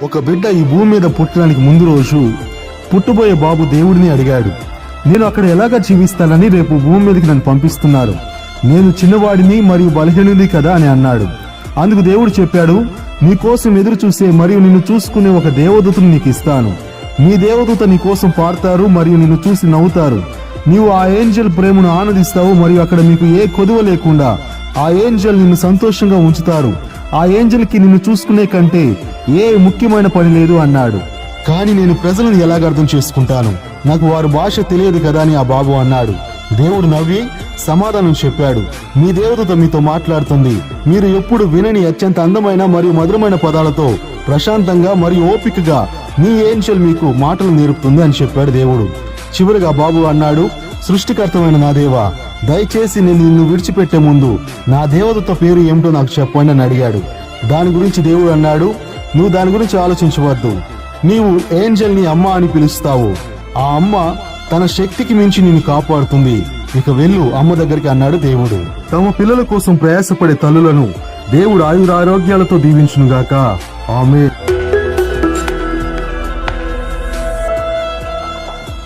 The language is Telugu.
ఒక బిడ్డ ఈ భూమి మీద పుట్టడానికి ముందు రోజు పుట్టబోయే బాబు దేవుడిని అడిగాడు, నేను అక్కడ ఎలాగా జీవిస్తానని, రేపు భూమి మీదకి నన్ను పంపిస్తున్నారు, నేను చిన్నవాడిని మరియు బలహీనుడి కదా అని అన్నాడు. అందుకు దేవుడు చెప్పాడు, నీ కోసం ఎదురు చూసే మరియు నిన్ను చూసుకునే ఒక దేవదూతను నీకు ఇస్తాను. నీ దేవదూత నీ కోసం పాడతారు మరియు నిన్ను చూసి నవ్వుతారు. నీవు ఆ ఏంజల్ ప్రేమను ఆనందిస్తావు మరియు అక్కడ మీకు ఏ కొదువ లేకుండా ఆ ఏంజల్ నిన్ను సంతోషంగా ఉంచుతారు. ఆ ఏంజల్ కి నిన్ను చూసుకునే కంటే ఏ ముఖ్యమైన పని లేదు అన్నాడు. కానీ నేను ప్రజలను ఎలాగ అర్థం చేసుకుంటాను, నాకు వారి భాష తెలియదు కదా అని ఆ బాబు అన్నాడు. దేవుడు నవ్వి సమాధానం చెప్పాడు, మీ దేవదూత మీతో మాట్లాడుతుంది. మీరు ఎప్పుడు వినని అత్యంత అందమైన మరియు మధురమైన పదాలతో ప్రశాంతంగా మరియు ఓపికగా నీ ఏంజల్ మీకు మాటలు నేర్పుతుంది అని చెప్పాడు దేవుడు. చివరిగా బాబు అన్నాడు, సృష్టికర్తమైన నా దేవా, దయచేసి నేను నిన్ను విడిచిపెట్టే ముందు నా దేవదూత పేరు ఏమిటో నాకు చెప్పండి అని అడిగాడు. దాని గురించి దేవుడు అన్నాడు, నువ్వు దాని గురించి ఆలోచించవద్దు. నీవు ఏంజల్ ని అమ్మ అని పిలుస్తావు. ఆ అమ్మ తన శక్తికి మించి నిన్ను కాపాడుతుంది. ఇక వెళ్ళు అమ్మ దగ్గరికి అన్నాడు దేవుడు. తమ పిల్లల కోసం ప్రయాసపడే తల్లులను దేవుడు ఆయురారోగ్యాలతో దీవించునుగాక. ఆమేన్.